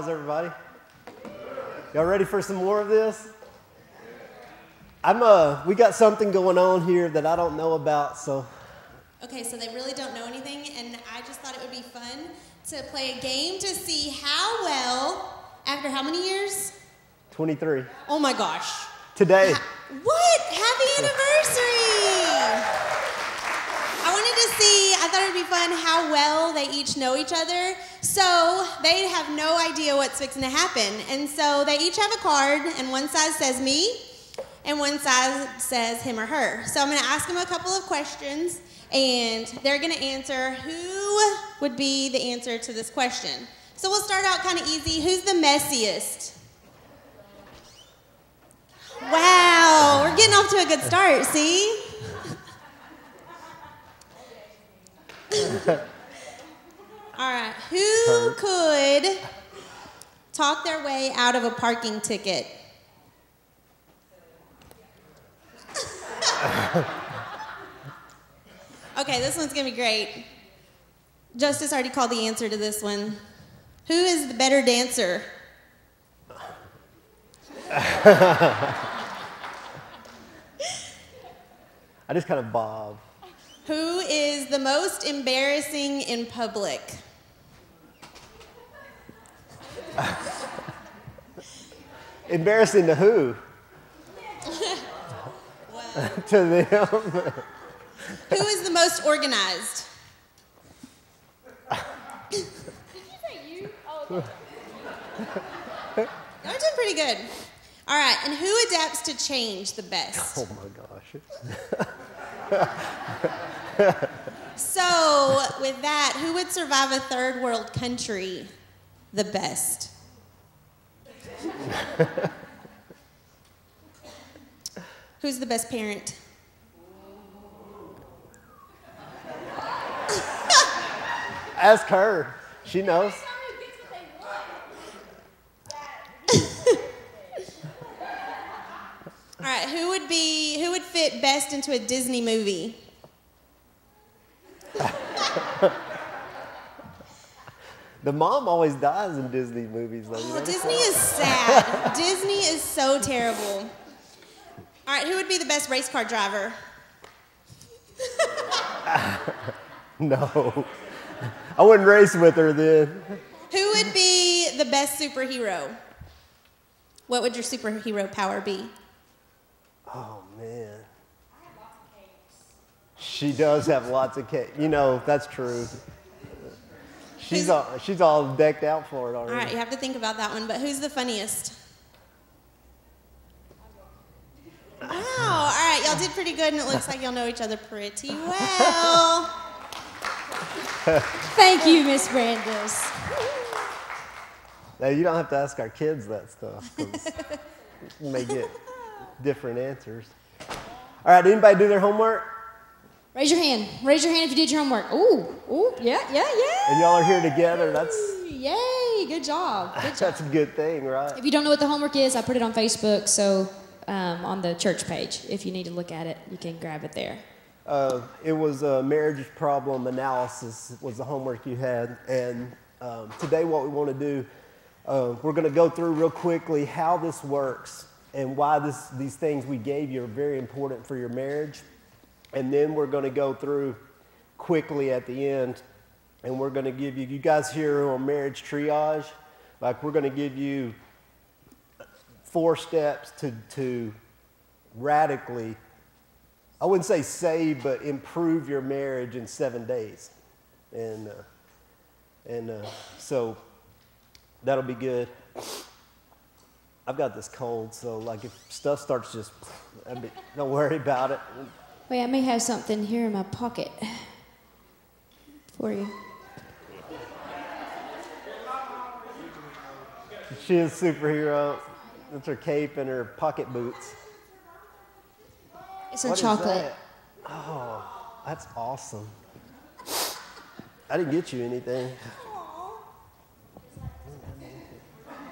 How's everybody? Y'all ready for some more of this? We got something going on here that I don't know about, so. Okay, so they really don't know anything, and I just thought it would be fun to play a game to see how well, after how many years? 23. Oh my gosh. Today. What? Happy anniversary! I thought it would be fun how well they each know each other. So they have no idea what's fixing to happen. And so they each have a card, and one side says me, and one side says him or her. So I'm going to ask them a couple of questions, and they're going to answer who would be the answer to this question. So we'll start out kind of easy. Who's the messiest? Wow, we're getting off to a good start, see? All right, who could talk their way out of a parking ticket? Okay, this one's gonna be great. Justice already called the answer to this one. Who is the better dancer? I just kind of bob. Who is the most embarrassing in public? Embarrassing to who? Well, To them. who is the most organized? Did you say you? Oh, okay. Y'all are doing pretty good. All right, and who adapts to change the best? Oh my gosh. So, with that, who would survive a third world country the best? Who's the best parent? Ask her. She knows. All right, who would fit best into a Disney movie? The mom always dies in Disney movies, though. Oh, Disney is sad. Disney is so terrible. All right, who would be the best race car driver? No. I wouldn't race with her then. Who would be the best superhero? What would your superhero power be? Oh, man. She does have lots of cake. You know, that's true. She's all decked out for it already. All right, you have to think about that one, but who's the funniest? Wow, all right, y'all did pretty good, and it looks like y'all know each other pretty well. Thank you, Miss Brandes. Now, you don't have to ask our kids that stuff, 'cause we may get different answers. All right, anybody do their homework? Raise your hand. Raise your hand if you did your homework. Ooh, yeah. And y'all are here together. Yay, good job. Good job. That's a good thing, right? If you don't know what the homework is, I put it on Facebook, so on the church page. If you need to look at it, you can grab it there. It was a marriage problem analysis was the homework you had. And today what we want to do, we're going to go through real quickly how this works and why these things we gave you are very important for your marriage. And then we're going to go through quickly at the end, and we're going to give you guys here on marriage triage, like we're going to give you 4 steps to radically, I wouldn't say save, but improve your marriage in 7 days. And so that'll be good. I've got this cold, so like if stuff starts just, don't worry about it. Wait, I may have something here in my pocket for you. She is a superhero. That's her cape and her pocket boots. It's some What is chocolate. that? Oh, that's awesome. I didn't get you anything.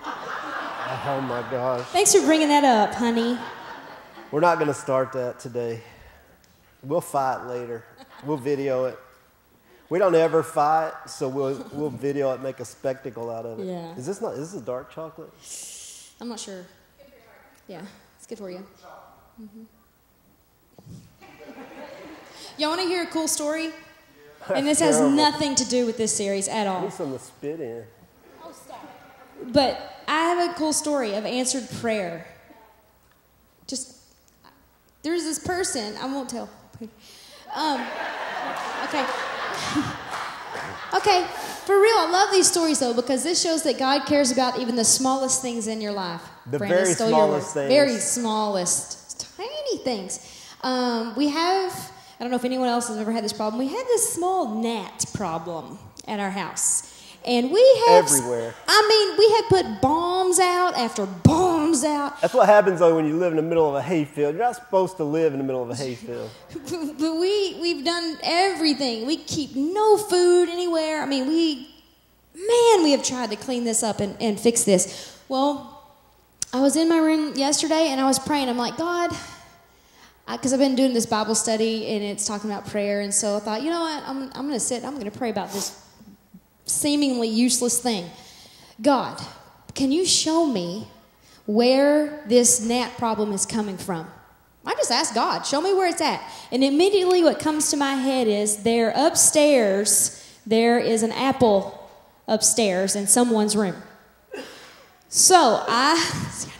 Oh my gosh. Thanks for bringing that up, honey. We're not going to start that today. We'll fight later. We'll video it. We don't ever fight, so we'll video it, make a spectacle out of it. Yeah. Is this a dark chocolate? I'm not sure. Yeah, it's good for you. Y'all want to hear a cool story? And this has terrible. nothing to do with this series at I all. need something to spit in. But I have a cool story of answered prayer. There's this person, I won't tell. Okay. Okay, for real, I love these stories though, because this shows that God cares about even the smallest things in your life. The Brandon very stole your word. smallest things. Very smallest, tiny things. We have, I don't know if anyone else has ever had this problem, we had this small gnat problem at our house. And we have Everywhere. I mean, we had put bombs out after bombs out. That's what happens though when you live in the middle of a hayfield. You're not supposed to live in the middle of a hayfield. But we've done everything. We keep no food anywhere. I mean, we have tried to clean this up and fix this. Well, I was in my room yesterday and I was praying. I'm like, God, because I've been doing this Bible study and it's talking about prayer. And so I thought, you know what? I'm going to sit. I'm going to pray about this seemingly useless thing. God, can you show me where this gnat problem is coming from? I just asked God, show me where it's at. And immediately what comes to my head is there upstairs, there is an apple upstairs in someone's room. So I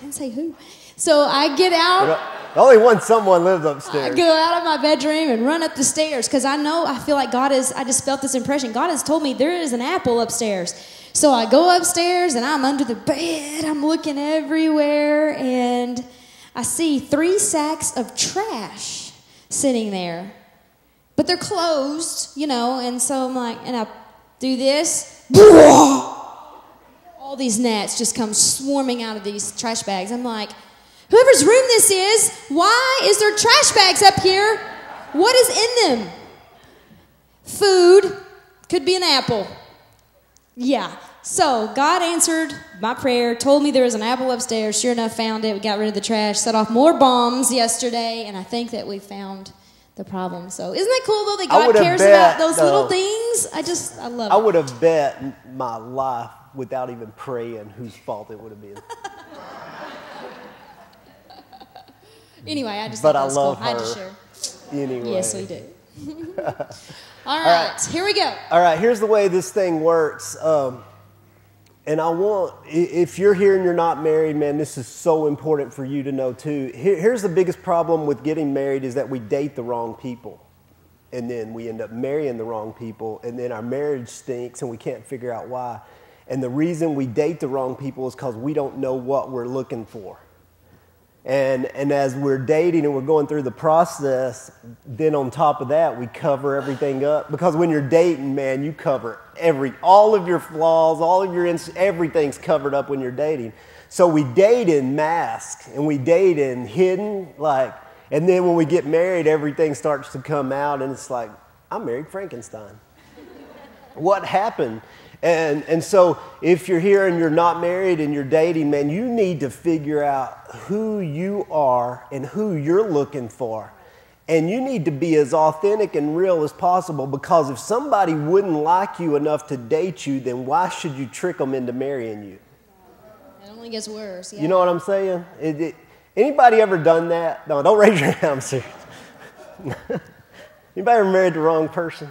didn't say who. So I get out. Only someone lives I upstairs. go out of my bedroom and run up the stairs because I feel like I just felt this impression. God has told me there is an apple upstairs. So I go upstairs and I'm under the bed. I'm looking everywhere and I see 3 sacks of trash sitting there. But they're closed, and so I'm like, and I do this. All these gnats just come swarming out of these trash bags. I'm like, whoever's room this is, why is there trash bags up here? What is in them? Food. Could be an apple. Yeah. So God answered my prayer, told me there was an apple upstairs. Sure enough, found it. We got rid of the trash, set off more bombs yesterday, and I think that we found the problem. So isn't that cool, though, that God cares about those little things? I love it. I would have bet my life without even praying whose fault it would have been. Anyway, I just But thought I that was love cool. I her. just share. Anyway. Yes, we do. All right, here we go. All right, here's the way this thing works. And if you're here and you're not married, man, this is so important for you to know too. Here's the biggest problem with getting married is that we date the wrong people. And then we end up marrying the wrong people. And then our marriage stinks and we can't figure out why. And the reason we date the wrong people is because we don't know what we're looking for. And as we're dating and we're going through the process, then on top of that, we cover everything up. Because when you're dating, man, you cover all of your flaws, everything's covered up when you're dating. So we date in mask and we date in hidden, and then when we get married, everything starts to come out and it's like, I married Frankenstein. What happened? And so if you're here and you're not married and you're dating, man, you need to figure out who you are and who you're looking for. And you need to be as authentic and real as possible, because if somebody wouldn't like you enough to date you, then why should you trick them into marrying you? It only gets worse. Yeah. You know what I'm saying? Anybody ever done that? No, don't raise your hand. I'm serious. Anybody ever married the wrong person?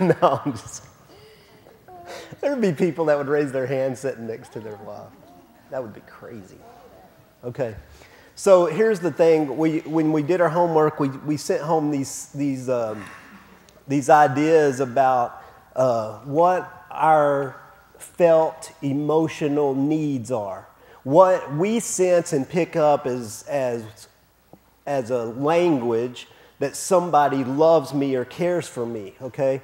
No, I'm just... There would be people that would raise their hand sitting next to their wife. That would be crazy. Okay, so here's the thing. When we did our homework, we sent home these ideas about what our felt emotional needs are, what we sense and pick up as a language that somebody loves me or cares for me. Okay,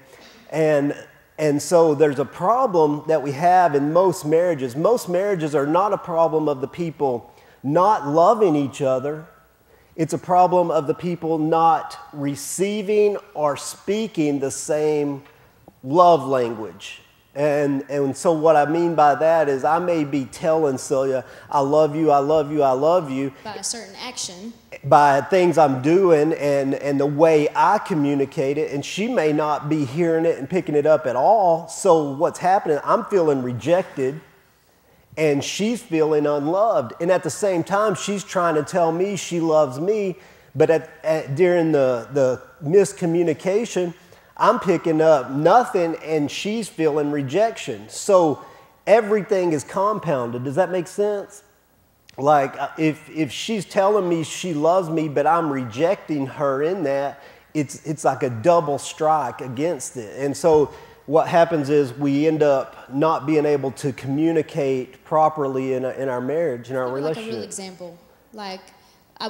and so there's a problem that we have in most marriages. Most marriages are not a problem of the people not loving each other. It's a problem of the people not receiving or speaking the same love language. And so what I mean by that is I may be telling Celia, I love you, I love you, I love you. By a certain action. By things I'm doing and the way I communicate it. And she may not be hearing it and picking it up at all. So what's happening, I'm feeling rejected and she's feeling unloved. And at the same time, she's trying to tell me she loves me. But during the miscommunication, I'm picking up nothing and she's feeling rejection. So everything is compounded. Does that make sense? Like if she's telling me she loves me, but I'm rejecting her in that, it's like a double strike against it. And so what happens is we end up not being able to communicate properly in our marriage, in our relationship. Like a real example. Like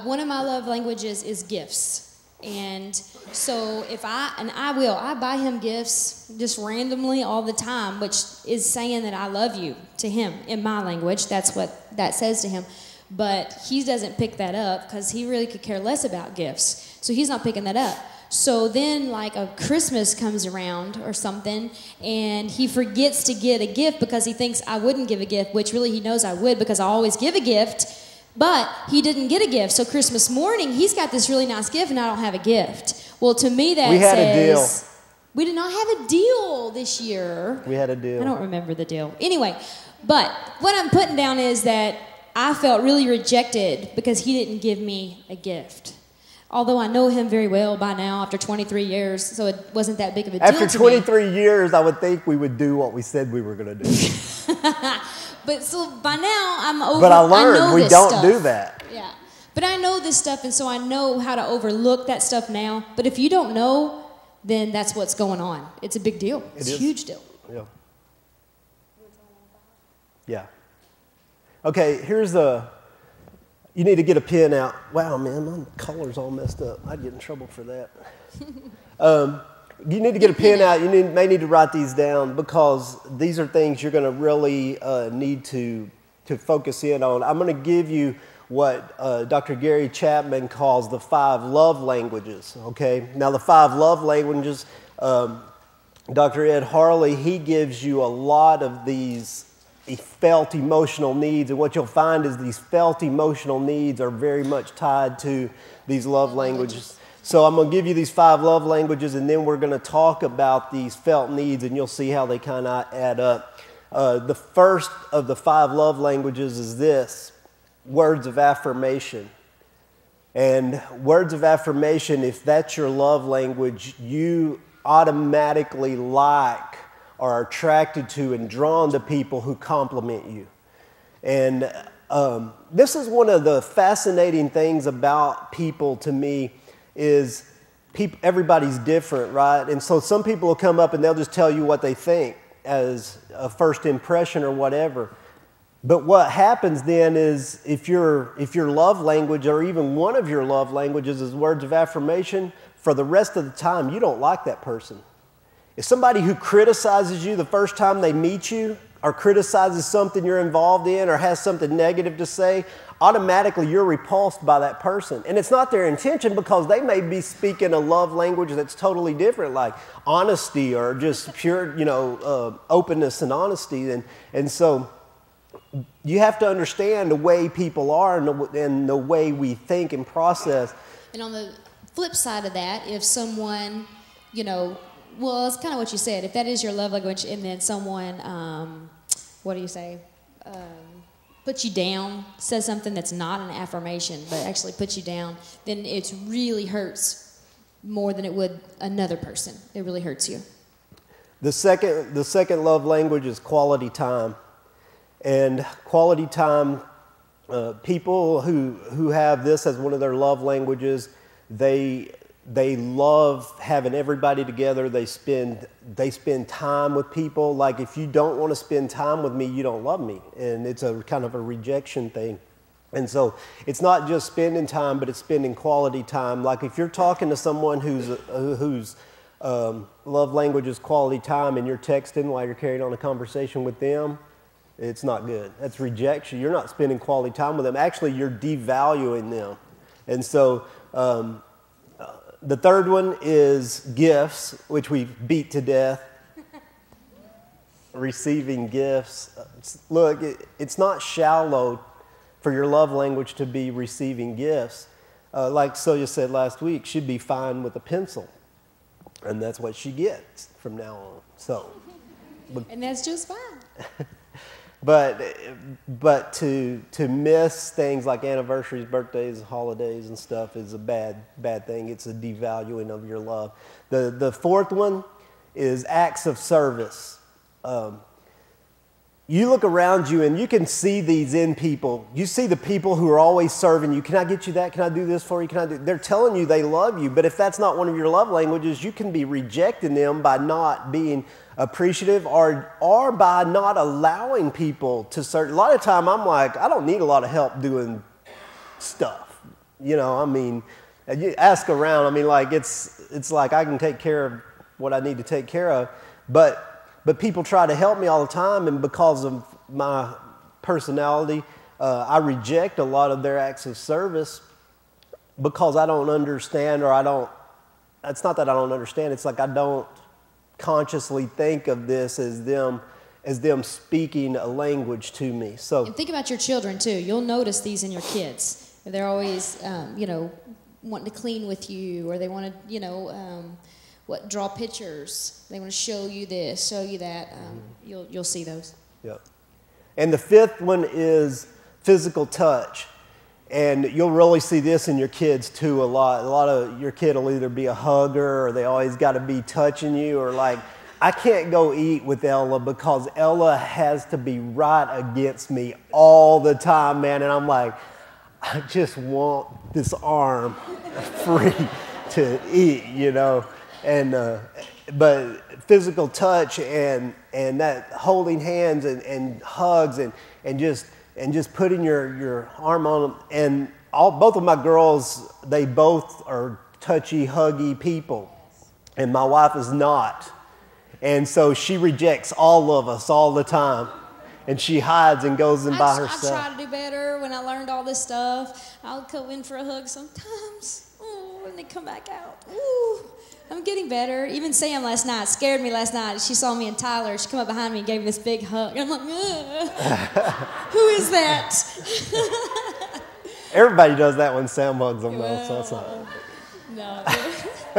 one of my love languages is gifts. And so I buy him gifts just randomly all the time, which is saying that I love you to him in my language. That's what that says to him. But he doesn't pick that up because he really could care less about gifts. So he's not picking that up. So then like a Christmas comes around or something and he forgets to get a gift because he thinks I wouldn't give a gift, which really he knows I would because I always give a gift. But he didn't get a gift. So Christmas morning, he's got this really nice gift and I don't have a gift. Well, to me that we had says... a deal. We did not have a deal this year. We had a deal. I don't remember the deal. Anyway, but what I'm putting down is that I felt really rejected because he didn't give me a gift. Although I know him very well by now after 23 years, so it wasn't that big of a deal After to 23 years, I would think we would do what we said we were going to do. But so by now, I'm over. But I learned we don't do that. Yeah. But I know this stuff, and so I know how to overlook that stuff now. But if you don't know, then that's what's going on. It's a big deal. It's a huge deal. Yeah. Yeah. Okay, you need to get a pen out. Wow, man, my color's all messed up. I'd get in trouble for that. You need to get a pen out. You may need to write these down because these are things you're going to really need to focus in on. I'm going to give you what Dr. Gary Chapman calls the 5 love languages, okay? Now, the 5 love languages, Dr. Ed Harley, he gives you a lot of these felt emotional needs, and what you'll find is these felt emotional needs are very much tied to these love languages. So I'm going to give you these 5 love languages, and then we're going to talk about these felt needs, and you'll see how they kind of add up. The first of the 5 love languages is this: words of affirmation. And words of affirmation, if that's your love language, you automatically like or are attracted to and drawn to people who compliment you. And this is one of the fascinating things about people to me is everybody's different, right? And so some people will come up and they'll just tell you what they think as a first impression or whatever. But what happens then is if your love language or even one of your love languages is words of affirmation, for the rest of the time you don't like that person. If somebody who criticizes you the first time they meet you or criticizes something you're involved in or has something negative to say, automatically you're repulsed by that person. And it's not their intention because they may be speaking a love language that's totally different, like honesty or just pure, openness and honesty. And so you have to understand the way people are and the way we think and process. And on the flip side of that, if someone, well, it's kind of what you said. If that is your love language and then someone, puts you down, says something that's not an affirmation, but actually puts you down, then it really hurts more than it would another person. It really hurts you. The second love language is quality time. And quality time, people who have this as one of their love languages, they love having everybody together. They spend time with people. Like if you don't want to spend time with me, you don't love me. And it's a kind of a rejection thing. And so it's not just spending time, but it's spending quality time. Like if you're talking to someone whose love language is quality time and you're texting while you're carrying on a conversation with them, it's not good. That's rejection. You're not spending quality time with them. Actually, you're devaluing them. And so the third one is gifts, which we beat to death. receiving gifts. Look, it's not shallow for your love language to be receiving gifts. Like Celia said last week, she'd be fine with a pencil. And that's what she gets from now on. So, And that's just fine. but to miss things like anniversaries, birthdays, holidays, and stuff is a bad thing. It's a devaluing of your love. The fourth one is acts of service. You look around you and you can see these in people. You see the people who are always serving you. Can I get you that? Can I do this for you? They're telling you they love you, but if that's not one of your love languages, you can be rejecting them by not being appreciative or by not allowing people to serve. A lot of time I'm like, I don't need a lot of help doing stuff. You know, I mean, you ask around. I mean, like it's like I can take care of what I need to take care of, but people try to help me all the time, and because of my personality, I reject a lot of their acts of service because I don't understand, it's not that I don't understand, it's like I don't consciously think of this as them speaking a language to me. So And think about your children, too. You'll notice these in your kids. They're always, wanting to clean with you, or they want to, draw pictures. They want to show you this, show you that. You'll see those. Yep. And the fifth one is physical touch. And you'll really see this in your kids too a lot. A lot of your kid will either be a hugger, or they always got to be touching you, or like, I can't go eat with Ella because Ella has to be right against me all the time, man. And I'm like, I just want this arm free to eat, you know. And but physical touch and that holding hands and hugs and just putting your arm on them. And both of my girls, they both are touchy, huggy people, and my wife is not. And so she rejects all of us all the time, and she hides and goes in by herself. I try to do better. When I learned all this stuff, I'll go in for a hug sometimes, and they come back out. Ooh. I'm getting better. Even Sam last night scared me last night. She saw me and Tyler. She came up behind me and gave me this big hug. I'm like, who is that? Everybody does that when Sam hugs them, though, so it's not. No,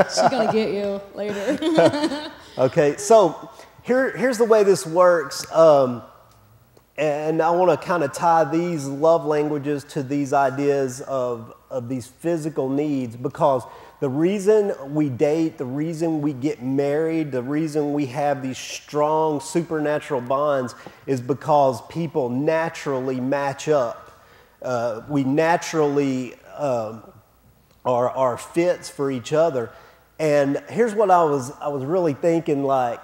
she's going to get you later. Okay, so here's the way this works. And I want to kind of tie these love languages to these ideas of these physical needs, because the reason we date, the reason we get married, the reason we have these strong supernatural bonds is because people naturally match up. We naturally are fits for each other. And here's what I was really thinking, like,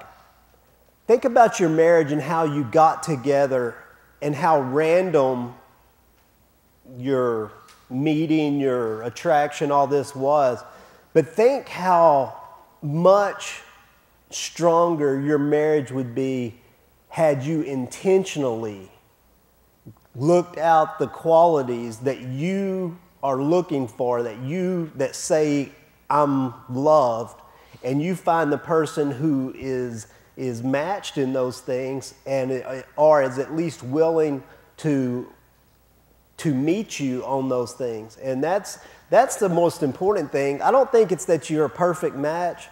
think about your marriage and how you got together and how random your meeting, your attraction, all this was. But think how much stronger your marriage would be had you intentionally looked out the qualities that you are looking for, that say, I'm loved, and you find the person who is matched in those things and or is at least willing to meet you on those things. And that's the most important thing. I don't think it's that you're a perfect match.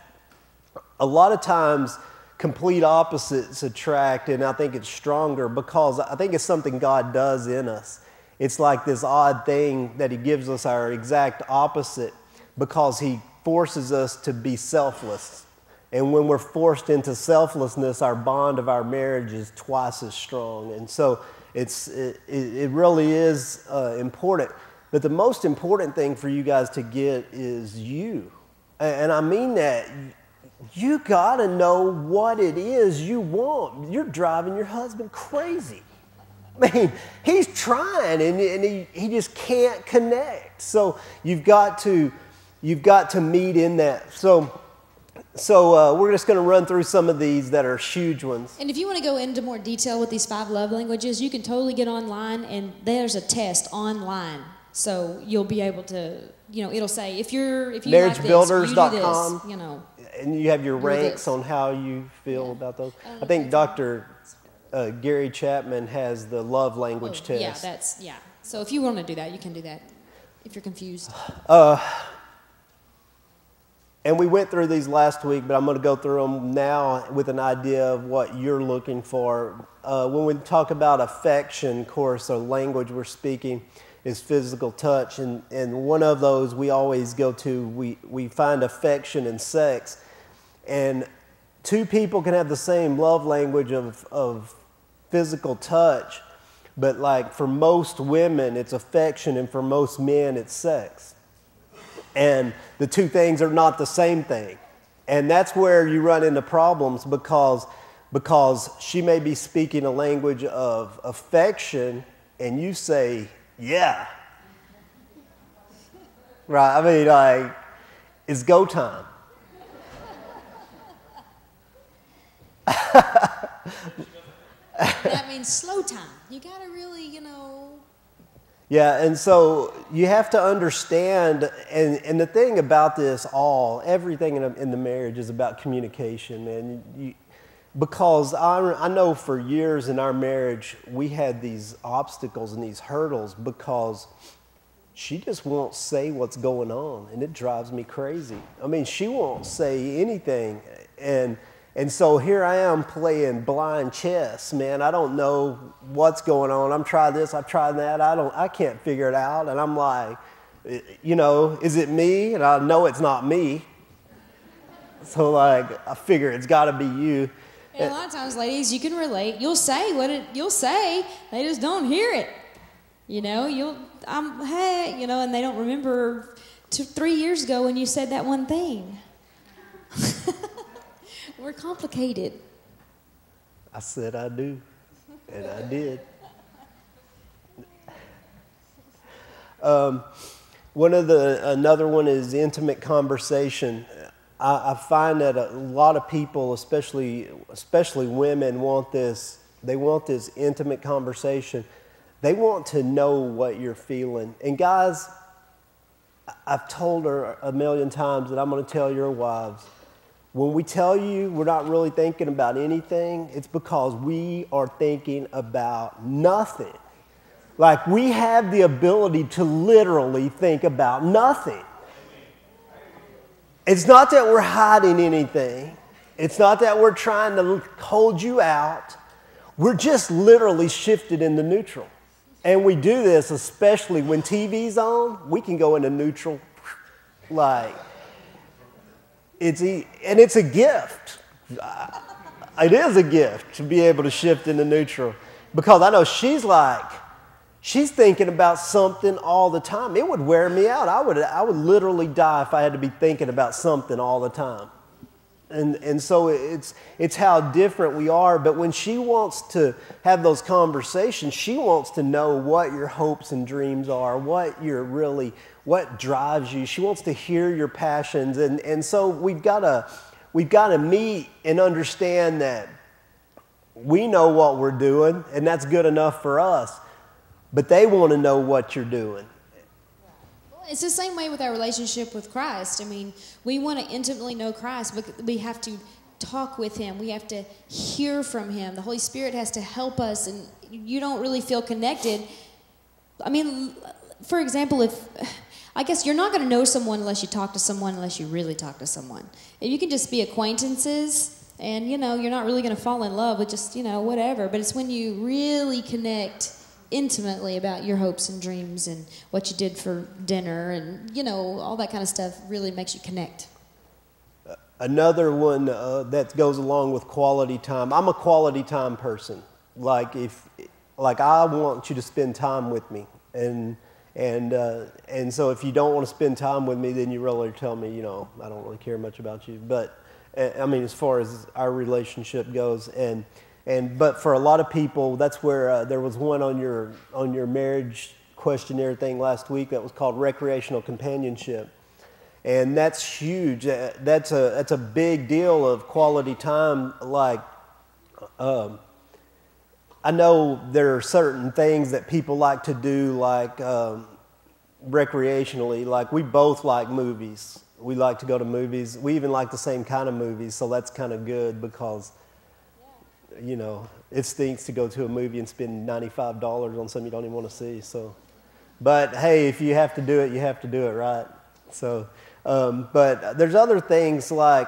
A lot of times, complete opposites attract, and I think it's stronger because I think it's something God does in us. It's like this odd thing that He gives us our exact opposite because He forces us to be selfless. And when we're forced into selflessness, our bond of our marriage is twice as strong. And so it really is important. But the most important thing for you guys to get is you. And I mean that. You got to know what it is you want. You're driving your husband crazy. I mean, he's trying and he just can't connect. So you've got to meet in that. So we're just going to run through some of these that are huge ones. And if you want to go into more detail with these 5 love languages, you can totally get online, and there's a test online. So you'll be able to, it'll say if you like this, you do this, and you have your You're ranks this. on how you feel Yeah. about those. I don't know I if think that's- Dr. Gary Chapman has the love language test. Yeah, so if you want to do that, you can do that if you're confused. And we went through these last week, but I'm going to go through them now with an idea of what you're looking for. When we talk about affection, of course, the language we're speaking is physical touch. And one of those we always go to, we find affection in sex. And two people can have the same love language of physical touch, but like for most women, it's affection, and for most men, it's sex. And the two things are not the same thing. And that's where you run into problems because she may be speaking a language of affection and you say, yeah. Right? I mean, like, it's go time. That means slow time. You got to really, Yeah, and so you have to understand, and the thing about this everything in the marriage is about communication, man. Because I know for years in our marriage, we had these obstacles and these hurdles because she just won't say what's going on, and it drives me crazy. I mean, she won't say anything, and so here I am playing blind chess, man. I don't know what's going on. I'm trying this, I've tried that. I can't figure it out. And I'm like, is it me? And I know it's not me. So like, I figure it's got to be you. And a lot of times, ladies, you can relate. You'll say you'll say. They just don't hear it. Hey, and they don't remember 3 years ago when you said that one thing. We're complicated. I said I do, and I did. Another one is intimate conversation. I find that a lot of people, especially women, want this. They want this intimate conversation. They want to know what you're feeling. And guys, I've told her a million times that I'm going to tell your wives. When we tell you we're not really thinking about anything, it's because we are thinking about nothing. Like, we have the ability to literally think about nothing. It's not that we're hiding anything. It's not that we're trying to hold you out. We're just literally shifted into neutral. And we do this especially when TV's on. We can go into neutral like... It's a gift. It is a gift to be able to shift into neutral, because I know she's thinking about something all the time. It would wear me out. I would literally die if I had to be thinking about something all the time. And so it's how different we are. But when she wants to have those conversations, she wants to know what your hopes and dreams are, what drives you. She wants to hear your passions. And so we've got to meet and understand that we know what we're doing, and that's good enough for us. But they want to know what you're doing. It's the same way with our relationship with Christ. I mean, we want to intimately know Christ, but we have to talk with Him. We have to hear from Him. The Holy Spirit has to help us, and you don't really feel connected. I mean, for example, I guess you're not going to know someone unless you talk to someone, unless you really talk to someone. And you can just be acquaintances, and, you're not really going to fall in love with just, whatever. But it's when you really connect intimately about your hopes and dreams and what you did for dinner and, all that kind of stuff really makes you connect. Another one that goes along with quality time. I'm a quality time person. Like I want you to spend time with me, and so if you don't want to spend time with me, then you really tell me, I don't really care much about you. But I mean, as far as our relationship goes, but for a lot of people, that's where there was one on your marriage questionnaire thing last week that was called recreational companionship, and that's huge. That's a big deal of quality time. Like, I know there are certain things that people like to do, like recreationally. Like, we both like movies, We like to go to movies. We even like the same kind of movies, so that's kind of good because, you know, it stinks to go to a movie and spend $95 on something you don't even want to see. So, but hey, if you have to do it, you have to do it, right? So, but there's other things like,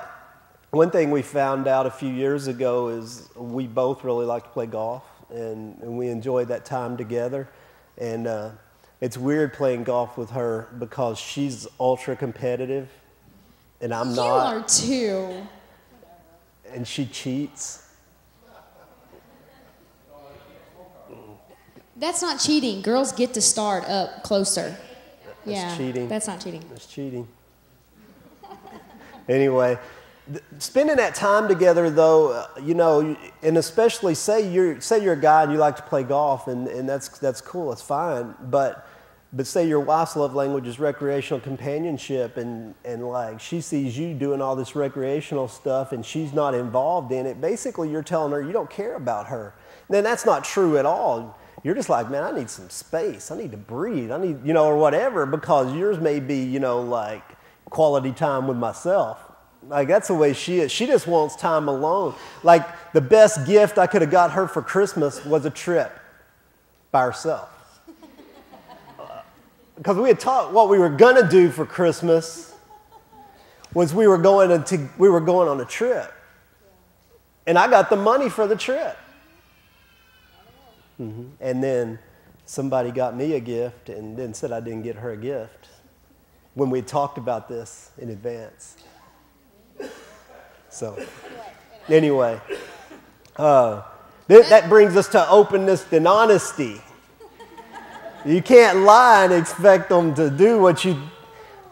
one thing we found out a few years ago is we both really like to play golf, and we enjoy that time together. And it's weird playing golf with her because she's ultra competitive, and I'm not. You are too. And she cheats. That's not cheating. Girls get to start up closer. That's cheating. That's not cheating. That's cheating. Anyway, spending that time together, though, you know, and especially say you're a guy and you like to play golf, and that's cool, that's fine. But say your wife's love language is recreational companionship, and like she sees you doing all this recreational stuff and she's not involved in it. Basically, you're telling her you don't care about her. Then that's not true at all. You're just like, man, I need some space. I need to breathe. I need, you know, or whatever, because yours may be, you know, like quality time with myself. Like, that's the way she is. She just wants time alone. Like, the best gift I could have got her for Christmas was a trip by herself. Because we had talked, what we were going to do for Christmas was we were going on a trip. And I got the money for the trip. Mm-hmm. And then somebody got me a gift and then said I didn't get her a gift when we talked about this in advance. So, anyway, that brings us to openness and honesty. You can't lie and expect them to do what you...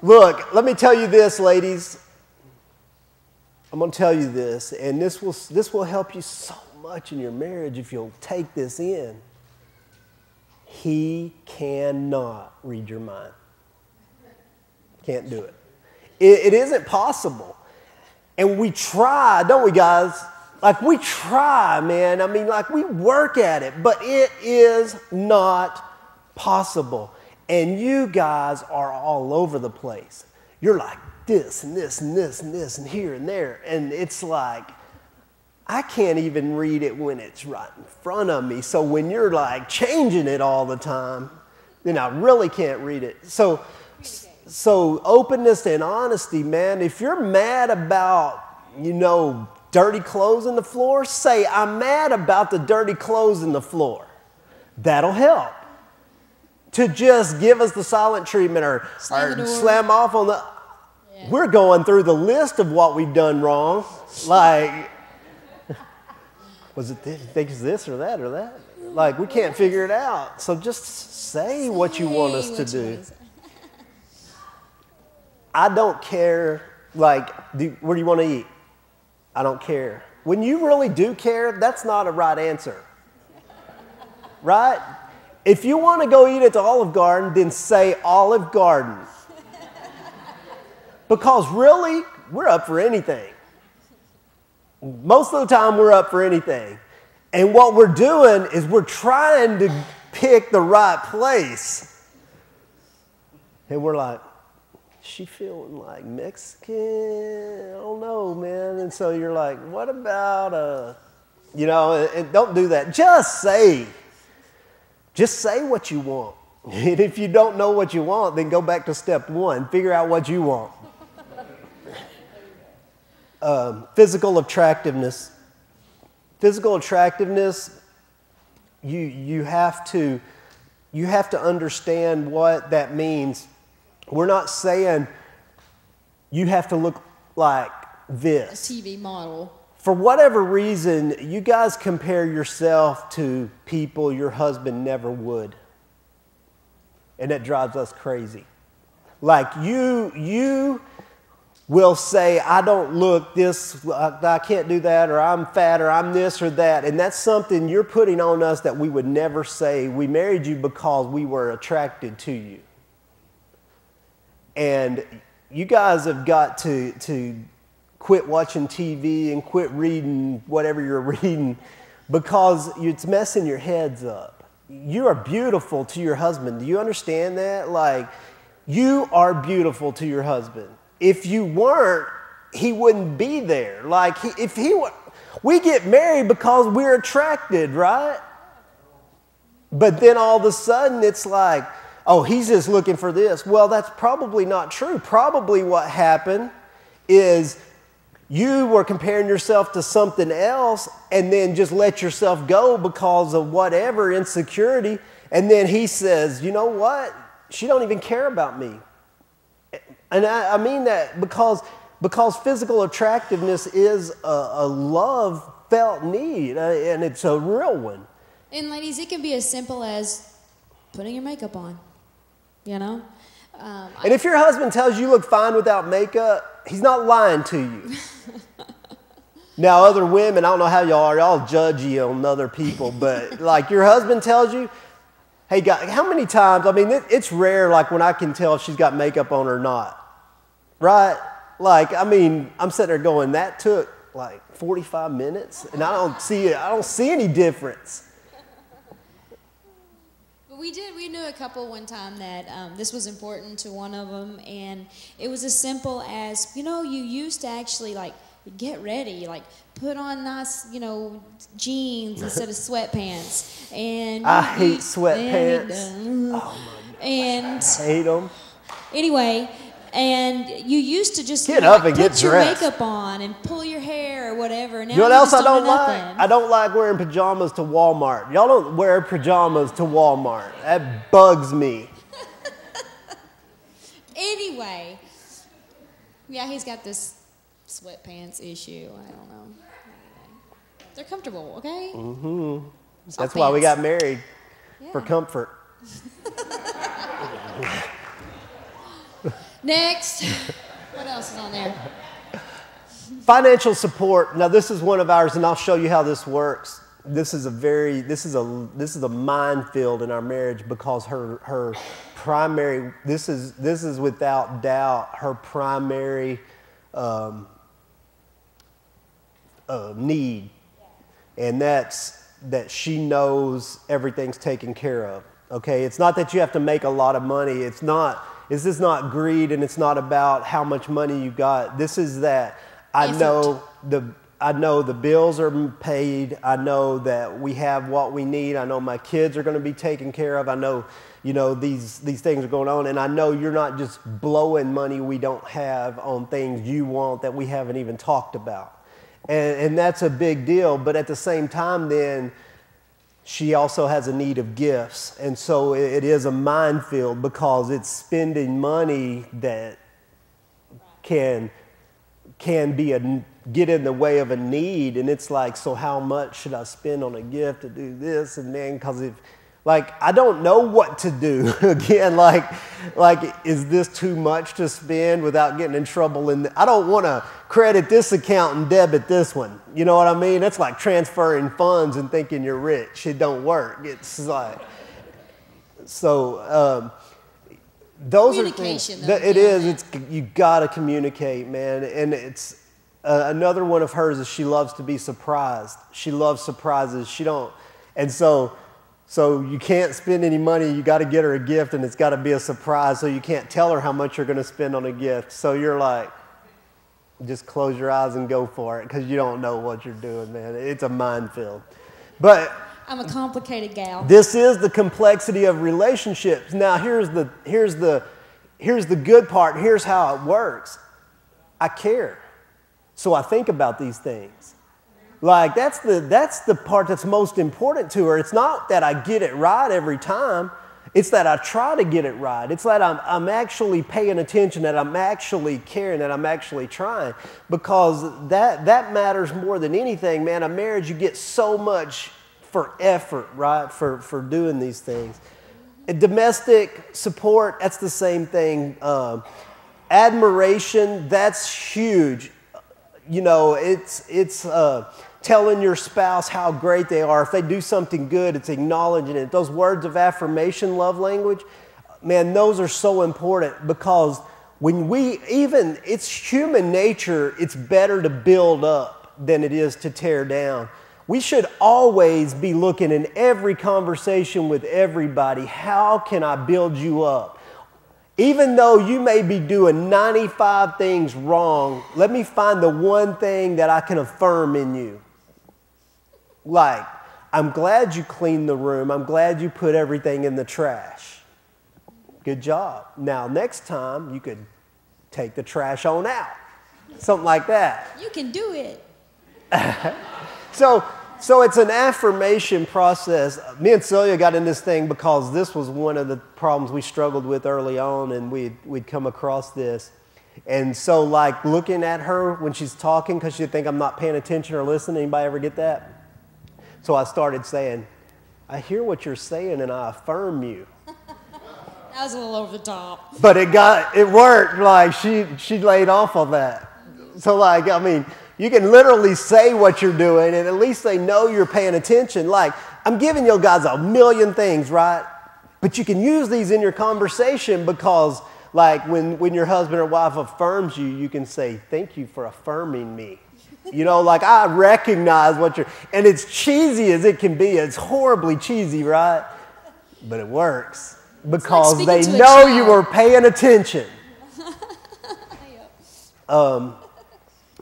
Look, let me tell you this, ladies. I'm going to tell you this, and this will help you so much in your marriage if you'll take this in. He cannot read your mind. Can't do it. It isn't possible. And we try, don't we, guys? Like, we try, man. I mean, like, we work at it, but it is not possible. And you guys are all over the place. You're like this and this and this and this and here and there. And it's like, I can't even read it when it's right in front of me. So when you're like changing it all the time, then I really can't read it. So openness and honesty, man. If you're mad about, you know, dirty clothes on the floor, say, I'm mad about the dirty clothes on the floor. That'll help. To just give us the silent treatment or slam off on the... Yeah. We're going through the list of what we've done wrong. Like, was it think it's this or that or that? Like, we can't figure it out. So just say what you want us to do. I don't care, like, where do you want to eat? I don't care. When you really do care, that's not a right answer. Right? If you want to go eat at the Olive Garden, then say Olive Garden. Because really, we're up for anything. Most of the time, we're up for anything. And what we're doing is we're trying to pick the right place. And we're like, she feeling like Mexican? I don't know, man. And so you're like, what about you know, and don't do that. Just say what you want. And if you don't know what you want, then go back to step one. Figure out what you want. Physical attractiveness. Physical attractiveness, you have to understand what that means. We're not saying you have to look like this. A TV model. For whatever reason, you guys compare yourself to people your husband never would. And that drives us crazy. Like you will say, I don't look this, I can't do that, or I'm fat, or I'm this or that. And that's something you're putting on us that we would never say. We married you because we were attracted to you. And you guys have got to quit watching TV and quit reading whatever you're reading because it's messing your heads up. You are beautiful to your husband. Do you understand that? Like, you are beautiful to your husband. if you weren't, he wouldn't be there. Like, we get married because we're attracted, right? But then all of a sudden it's like, oh, he's just looking for this. Well, that's probably not true. Probably what happened is you were comparing yourself to something else and then just let yourself go because of whatever insecurity. And then he says, you know what? She don't even care about me. And I mean that because physical attractiveness is a love felt need, and it's a real one. And ladies, it can be as simple as putting your makeup on, you know? And if your husband tells you look fine without makeup, he's not lying to you. Now, other women, I don't know how y'all are. Y'all judgy on other people, but like your husband tells you, hey, guys, how many times, I mean, it's rare like when I can tell if she's got makeup on or not, right? Like, I mean, I'm sitting there going, that took like 45 minutes, and I don't see any difference. We knew a couple one time that this was important to one of them, and it was as simple as, you know, you used to actually like get ready, like put on nice, you know, jeans instead of sweatpants. And I hate sweatpants. Oh my God. And I hate them. Anyway, and you used to just get up and put get your dressed, makeup on and pull your hair or whatever. Now you know what else I don't like? nothing. I don't like wearing pajamas to Walmart. Y'all don't wear pajamas to Walmart. That bugs me. Anyway, yeah, he's got this sweatpants issue. I don't know. They're comfortable, okay? Mm-hmm. That's why we got married, for comfort. Next. What else is on there? Financial support. Now, this is one of ours, and I'll show you how this works. This is a minefield in our marriage because her primary, this is without doubt her primary need, and that's that she knows everything's taken care of. Okay, it's not that you have to make a lot of money. This is not greed, and it's not about how much money you got. This is that I know the bills are paid. I know that we have what we need. I know my kids are going to be taken care of. I know, you know, these things are going on, and I know you're not just blowing money we don't have on things you want that we haven't even talked about, and that's a big deal. But at the same time, then, she also has a need of gifts. And so it is a minefield because it's spending money that can get in the way of a need. And it's like, so how much should I spend on a gift to do this? And then, because I don't know what to do. Again, like, is this too much to spend without getting in trouble? And I don't want to credit this account and debit this one. You know what I mean? That's like transferring funds and thinking you're rich. It don't work. It's like, so those are things. It is. You got to communicate, man. And it's another one of hers is she loves to be surprised. She loves surprises. And so you can't spend any money. You got to get her a gift, and it's got to be a surprise. So you can't tell her how much you're going to spend on a gift. So you're like, just close your eyes and go for it because you don't know what you're doing, man. It's a minefield. But I'm a complicated gal. This is the complexity of relationships. Now here's the good part. Here's how it works. I care, so I think about these things. Like, that's the part that's most important to her. It's not that I get it right every time. It's that I try to get it right. It's that I'm actually paying attention, that I'm actually caring, that I'm actually trying. Because that matters more than anything, man. A marriage, you get so much for effort, right, for doing these things. And domestic support, that's the same thing. Admiration, that's huge. You know, it's telling your spouse how great they are. If they do something good, it's acknowledging it. Those words of affirmation, love language, man, those are so important because it's human nature, it's better to build up than it is to tear down. We should always be looking in every conversation with everybody, how can I build you up? Even though you may be doing 95 things wrong, let me find the one thing that I can affirm in you. Like, I'm glad you cleaned the room. I'm glad you put everything in the trash. Good job. Now, next time, you could take the trash on out. Something like that. You can do it. So it's an affirmation process. Me and Celia got in this thing because this was one of the problems we struggled with early on, and we'd come across this. And so, like, looking at her when she's talking because she'd think I'm not paying attention or listening. Anybody ever get that? So I started saying, I hear what you're saying and I affirm you. That was a little over the top. But it worked. Like, she laid off on that. So, like, I mean, you can literally say what you're doing and at least they know you're paying attention. Like, I'm giving you guys a million things, right? But you can use these in your conversation because, like, when your husband or wife affirms you, you can say, thank you for affirming me. You know, like, I recognize what you're, and it's cheesy as it can be. It's horribly cheesy, right? But it works because they know you were paying attention.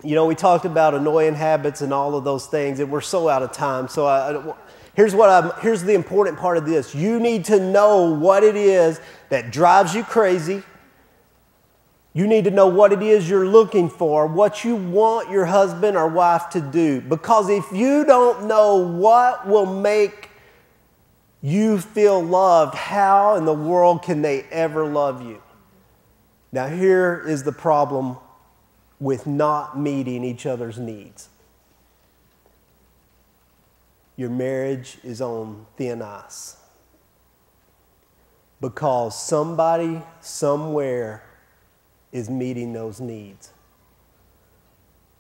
You know, we talked about annoying habits and all of those things, and we're so out of time. So here's the important part of this. You need to know what it is that drives you crazy. You need to know what it is you're looking for, what you want your husband or wife to do. Because if you don't know what will make you feel loved, how in the world can they ever love you? Now, here is the problem with not meeting each other's needs. Your marriage is on thin ice. Because somebody, somewhere, is meeting those needs.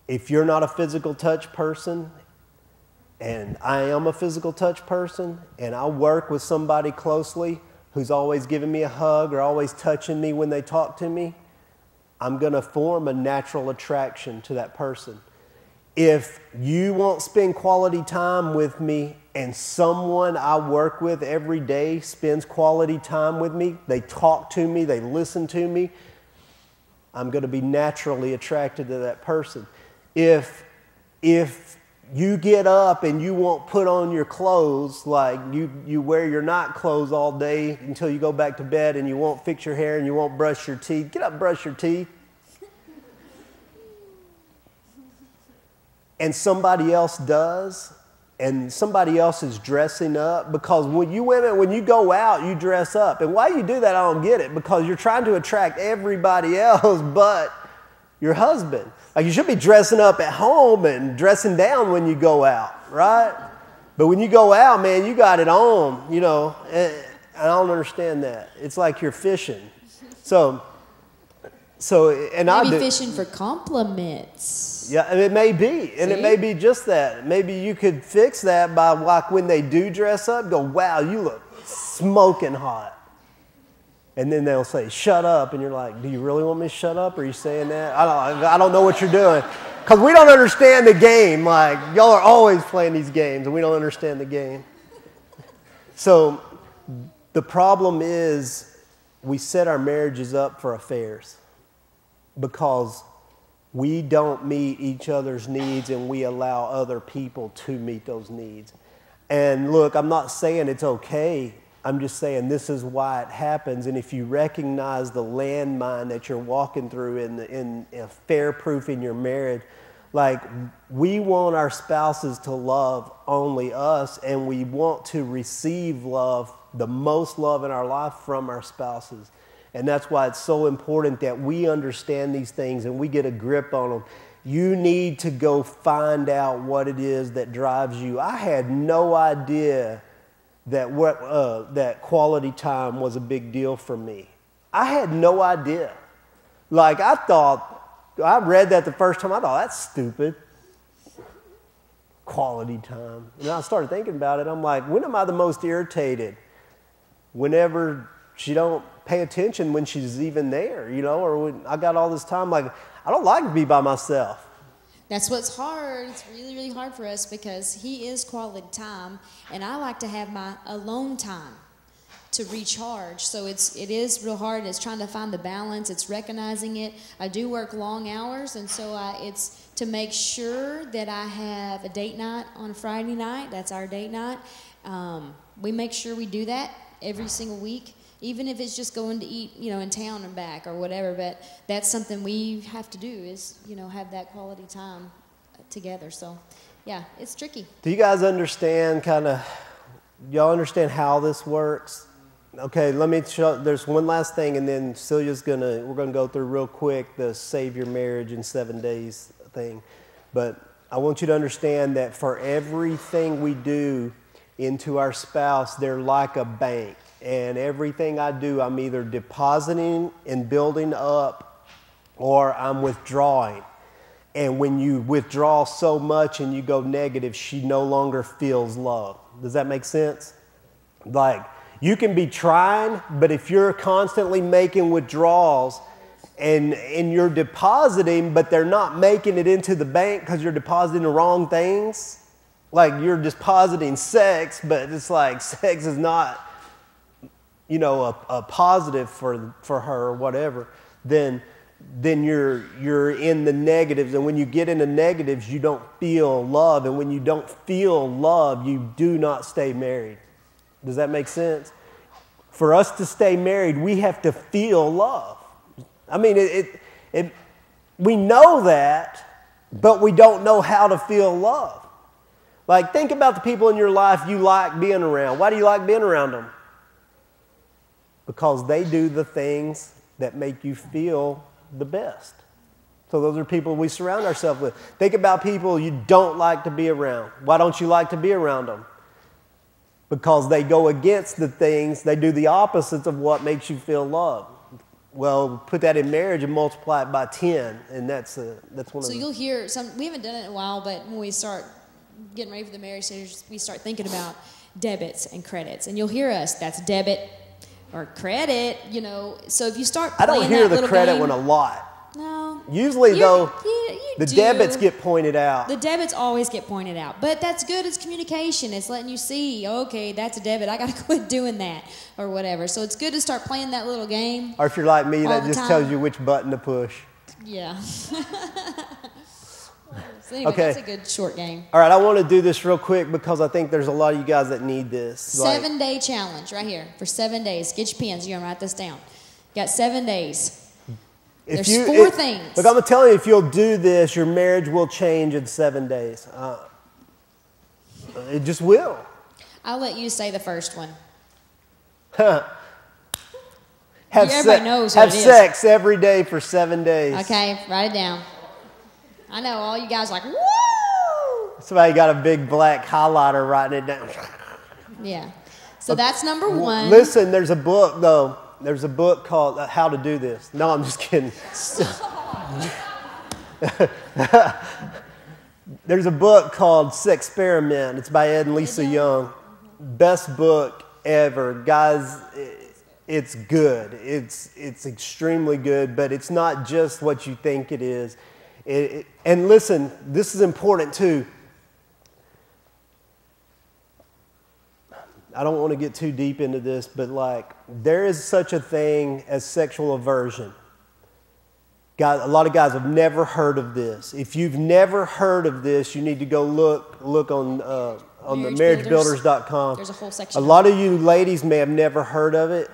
If you're not a physical touch person, and I am a physical touch person, and I work with somebody closely who's always giving me a hug or always touching me when they talk to me, I'm going to form a natural attraction to that person. If you won't spend quality time with me and someone I work with every day spends quality time with me, they talk to me, they listen to me, I'm going to be naturally attracted to that person. If you get up and you won't put on your clothes, like you wear your night clothes all day until you go back to bed and you won't fix your hair and you won't brush your teeth, get up and brush your teeth. And somebody else does, and somebody else is dressing up, because when you women, when you go out, you dress up. And why you do that, I don't get it, because you're trying to attract everybody else but your husband. Like, you should be dressing up at home and dressing down when you go out, right? But when you go out, man, you got it on, you know, and I don't understand that. It's like you're fishing. And Maybe fishing for compliments. Yeah, and it may be. And it may be just that. Maybe you could fix that by, like, when they do dress up, go, wow, you look smoking hot. And then they'll say, shut up. And you're like, do you really want me to shut up? Are you saying that? I don't know what you're doing. Because we don't understand the game. Like, y'all are always playing these games, and we don't understand the game. So the problem is we set our marriages up for affairs because we don't meet each other's needs and we allow other people to meet those needs. And look, I'm not saying it's okay. I'm just saying this is why it happens. And if you recognize the landmine that you're walking through in affair-proofing your marriage, like, we want our spouses to love only us, and we want to receive love, the most love in our life, from our spouses. And that's why it's so important that we understand these things and we get a grip on them. You need to go find out what it is that drives you. I had no idea that quality time was a big deal for me. I had no idea. Like, I read that the first time, I thought, that's stupid. Quality time. And I started thinking about it. I'm like, when am I the most irritated? Whenever she don't pay attention when she's even there, you know, or when I got all this time. Like, I don't like to be by myself. That's what's hard. It's really, really hard for us because he is quality time, and I like to have my alone time to recharge. So it is real hard. It's trying to find the balance. It's recognizing it. I do work long hours, and so it's to make sure that I have a date night on a Friday night. That's our date night. We make sure we do that every single week, even if it's just going to eat, in town and back or whatever. But that's something we have to do is, have that quality time together. So, yeah, it's tricky. Do you guys understand y'all understand how this works? Okay, let me show, there's one last thing, and then we're gonna go through real quick the Save Your Marriage in 7 days thing. But I want you to understand that for everything we do into our spouse, they're like a bank. And everything I do, I'm either depositing and building up, or I'm withdrawing. And when you withdraw so much and you go negative, she no longer feels love. Does that make sense? Like, you can be trying, but if you're constantly making withdrawals and you're depositing, but they're not making it into the bank because you're depositing the wrong things, like you're depositing sex, but it's like sex is not, a positive for her or whatever, then you're in the negatives. And when you get into negatives, you don't feel love. And when you don't feel love, you do not stay married. Does that make sense? For us to stay married, we have to feel love. I mean, we know that, but we don't know how to feel love. Like, think about the people in your life you like being around. Why do you like being around them? Because they do the things that make you feel the best. So those are people we surround ourselves with. Think about people you don't like to be around. Why don't you like to be around them? Because they go against the things, they do the opposites of what makes you feel loved. Well, put that in marriage and multiply it by 10, and that's one of the... So you'll hear we haven't done it in a while, but when we start getting ready for the marriage stage, we start thinking about debits and credits. And you'll hear us, that's debit or credit, So if you start playing I don't hear the credit game, one a lot. No. Usually, though, the do. debits get pointed out. The debits always get pointed out. But that's good. It's communication. It's letting you see, okay, that's a debit. I got to quit doing that or whatever. So it's good to start playing that little game. Or if you're like me, that just tells you which button to push. Yeah. So anyway, okay. That's a good short game. All right, I want to do this real quick because I think there's a lot of you guys that need this. 7-day challenge right here for 7 days. Get your pens. You're going to write this down. Got 7 days. There's 4 things. Look, I'm going to tell you, if you'll do this, your marriage will change in 7 days. It just will. I'll let you say the first one. Have sex every day for 7 days. Okay, write it down. I know all you guys are like, woo! Somebody got a big black highlighter writing it down. Yeah. So that's number 1. Listen, there's a book, though. There's a book called How to Do This. No, I'm just kidding. There's a book called Sexperiment. It's by Ed and Lisa Young. Best book ever. Guys, it's good. It's extremely good, but it's not just what you think it is. And listen, this is important too. I don't want to get too deep into this, but there is such a thing as sexual aversion. Guys, a lot of guys have never heard of this. If you've never heard of this, you need to go look on the marriagebuilders.com. There's a whole section. A lot of you ladies may have never heard of it,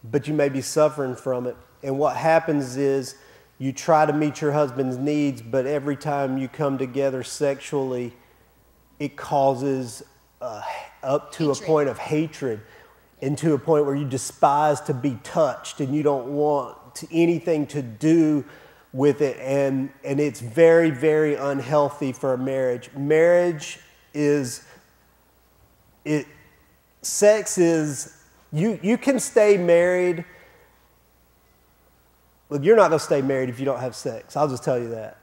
but you may be suffering from it. And what happens is you try to meet your husband's needs, but every time you come together sexually, it causes up to a point of hatred and to a point where you despise to be touched and you don't want anything to do with it. And it's very, very unhealthy for a marriage. Sex is, you can stay married. Look, you're not going to stay married if you don't have sex. I'll just tell you that.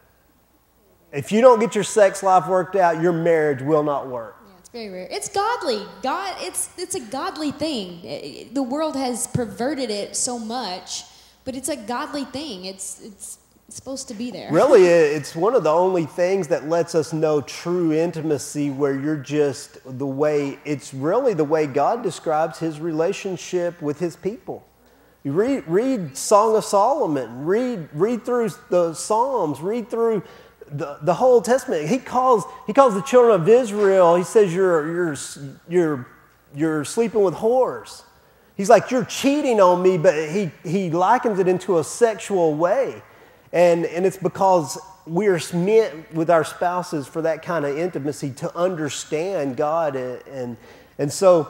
If you don't get your sex life worked out, your marriage will not work. Yeah, it's very rare. It's godly. It's a godly thing. The world has perverted it so much, but it's a godly thing. It's It's supposed to be there. Really, it's one of the only things that lets us know true intimacy, where you're just it's really the way God describes his relationship with his people. You read Song of Solomon, read through the Psalms, read through the whole Testament. He calls the children of Israel, he says you're sleeping with whores. He's like, you're cheating on me, but he likens it into a sexual way. And it's because we're meant with our spouses for that kind of intimacy, to understand God. And so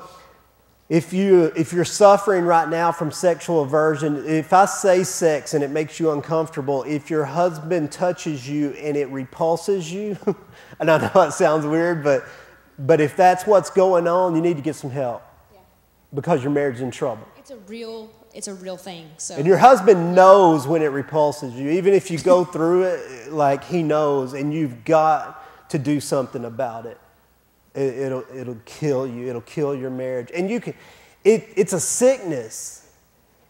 if you're suffering right now from sexual aversion, if I say sex and it makes you uncomfortable, if your husband touches you and it repulses you, and I know it sounds weird, but if that's what's going on, you need to get some help, because your marriage is in trouble. It's a real thing. So. And your husband knows when it repulses you. Even if you go through it, like, he knows, and you've got to do something about it. It'll kill you. It'll kill your marriage. And it's a sickness.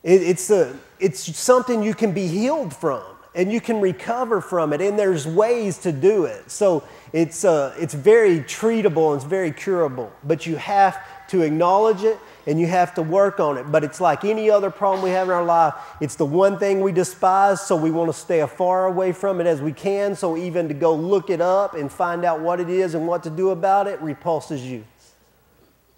It's something you can be healed from, and you can recover from it. And there's ways to do it. So it's very treatable and it's very curable. But you have to acknowledge it, and you have to work on it. But it's like any other problem we have in our life. It's the one thing we despise, so we want to stay as far away from it as we can. So even to go look it up and find out what it is and what to do about it repulses you,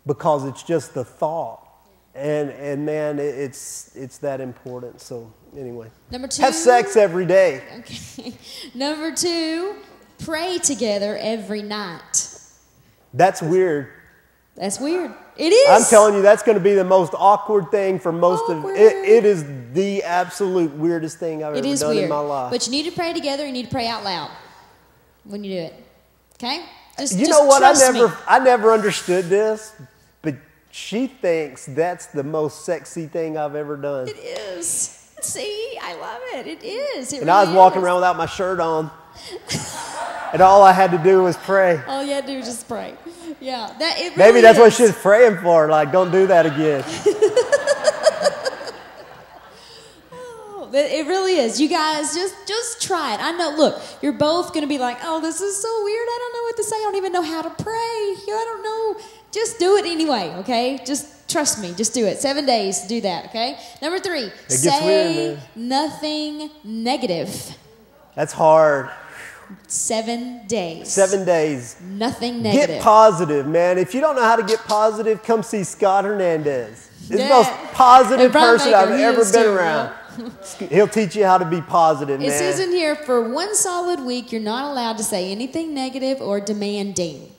because it's just the thought. And man, it's that important. So anyway, Number 2, have sex every day. Okay. Number 2, pray together every night. That's weird. That's weird. It is. I'm telling you, that's going to be the most awkward thing for most of Awkward. it. It is the absolute weirdest thing I've It ever is done weird. in my life. But you need to pray together. You need to pray out loud when you do it. Okay? You know what? Trust me. I never understood this, but she thinks that's the most sexy thing I've ever done. It is. See, I love it. It is. It And really I was walking is. around without my shirt on, and all I had to do was pray. All you had to do was just pray. Yeah, it really Maybe that's what is. she's praying for. Like, don't do that again. Oh, it really is. You guys, just try it. I know, look, you're both going to be like, oh, this is so weird. I don't know what to say. I don't even know how to pray. I don't know. Just do it anyway, okay? Just trust me. Just do it. 7 days to do that, okay? Number 3, gets weird, say man. nothing negative. That's hard. 7 days. 7 days. Nothing negative. Get positive, man. If you don't know how to get positive, come see Scott Hernandez. He's the Yeah. most positive And Brian person Baker, I've he ever is been too, around. He'll teach you how to be positive, It man. says in here, for 1 solid week, you're not allowed to say anything negative or demanding.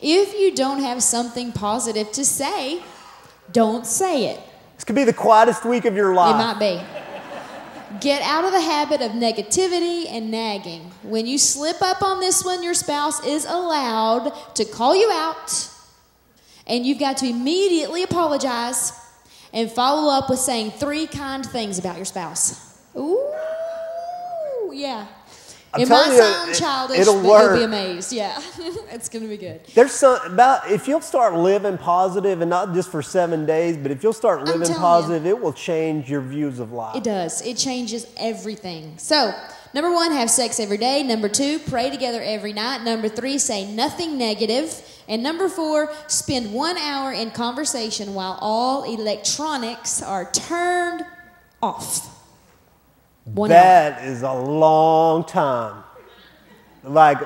If you don't have something positive to say, don't say it. This could be the quietest week of your life. It might be. Get out of the habit of negativity and nagging. When you slip up on this one, your spouse is allowed to call you out, and you've got to immediately apologize and follow up with saying 3 kind things about your spouse. Ooh, yeah. I'm It might telling you, sound childish, it'll but work. you'll be amazed. Yeah, it's going to be good. There's some about, if you'll start living positive, and not just for 7 days, but if you'll start living telling positive, it will change your views of life. It does. It changes everything. So, number 1, have sex every day. Number 2, pray together every night. Number 3, say nothing negative. And number 4, spend 1 hour in conversation while all electronics are turned off. 1 hour. That is a long time. Like,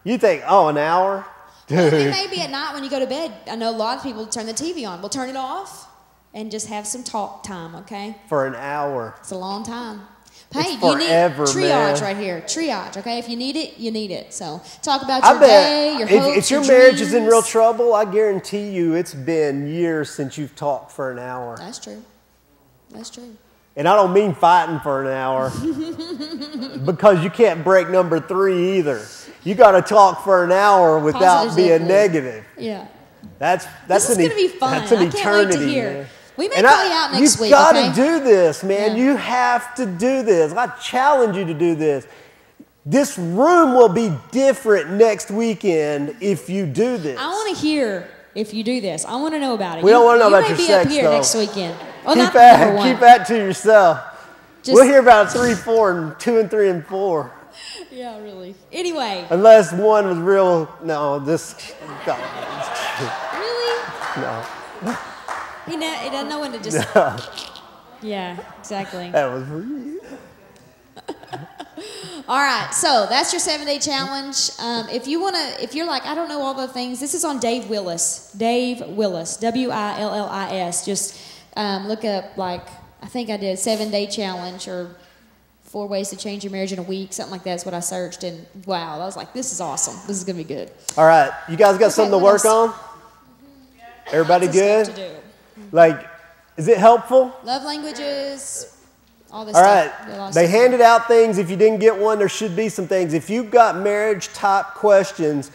you think, oh, an hour? It Dude. may be at night when you go to bed. I know a lot of people turn the TV on. We'll turn it off and just have some talk time, okay? For an hour. It's a long time. It's Hey, you forever, need triage man. right here. Triage, okay? If you need it, you need it. So talk about I your day, your bet hopes, if your your marriage is in real dreams. trouble, I guarantee you it's been years since you've talked for an hour. That's true. That's true. And I don't mean fighting for an hour, because you can't break number 3 either. You got to talk for an hour without Positive, being definitely. negative. Yeah. That's This is an gonna be fun. That's an I can't wait to eternity, hear. man. We may And call you out next you've week, got okay? to do this, man. Yeah. You have to do this. I challenge you to do this. This room will be different next weekend if you do this. I want to hear if you do this. I want to know about it. We don't wanna know about you your may be sex, up here though. next weekend. Well, keep not number 1. that to yourself. We'll hear about 3, 4, and 2 and 3 and 4. Yeah, really. Anyway. Unless one was real. No, this. No. Really? No. He doesn't know when to just. No. Yeah, exactly. That was for you. All right, so that's your 7-day challenge. If you're like, I don't know all the things, this is on Dave Willis. Dave Willis, Willis. Just look up, like, I think I did 7-day challenge or 4 ways to change your marriage in a week, something like that's what I searched, and wow, I was like, this is awesome. This is gonna be good. All right, you guys got something to work else? on? Everybody Lots of good? stuff to do. Like, is it helpful? Love languages, all this All stuff. right, they handed out things. If you didn't get one, there should be some things. If you've got marriage type questions,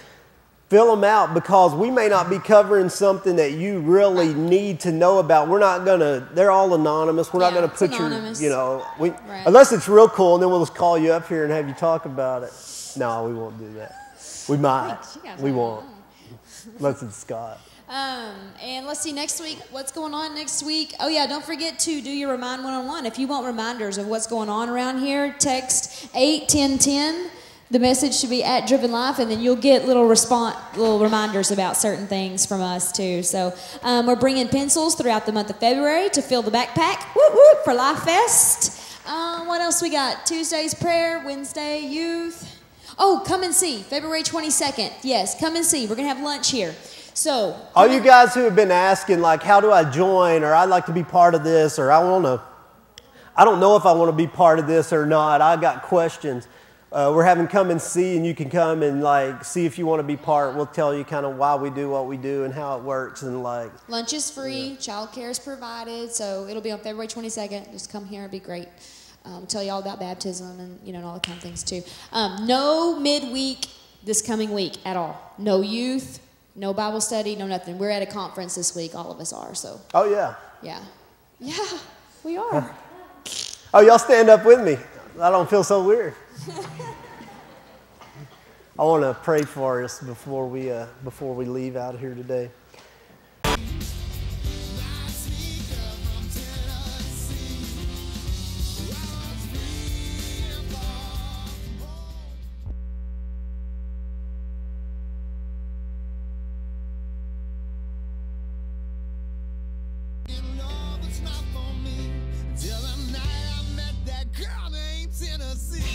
fill them out, because we may not be covering something that you really need to know about. We're not gonna. They're all anonymous. We're not gonna put anonymous. unless it's real cool, and then we'll just call you up here and have you talk about it. No, we won't do that. We might. We won't. Unless it's Scott. And let's see, next week, what's going on next week? Oh yeah, don't forget to do your Remind 101. If you want reminders of what's going on around here, text 81010. The message should be at Driven Life, and then you'll get little reminders about certain things from us too. So we're bringing pencils throughout the month of February to fill the backpack. Whoop whoop for Life Fest. What else we got? Tuesday's prayer, Wednesday youth. Oh, come and see, February 22nd. Yes, come and see. We're gonna have lunch here. So all you guys who have been asking, like, how do I join, or I'd like to be part of this, or I don't know if I want to be part of this or not. I got questions. We're having come and see, and you can come and like see if you want to be part. We'll tell you kind of why we do what we do and how it works, and like lunch is free, childcare is provided, so it'll be on February 22nd. Just come here, it'd be great. Tell you all about baptism and and all the kind of things too. No midweek this coming week at all. No youth. No Bible study, no nothing. We're at a conference this week. All of us are. So. Oh yeah. Yeah. Yeah, we are. Oh, y'all stand up with me. I don't feel so weird. I want to pray for us before we leave out of here today. Till the night I met that girl named Tennessee.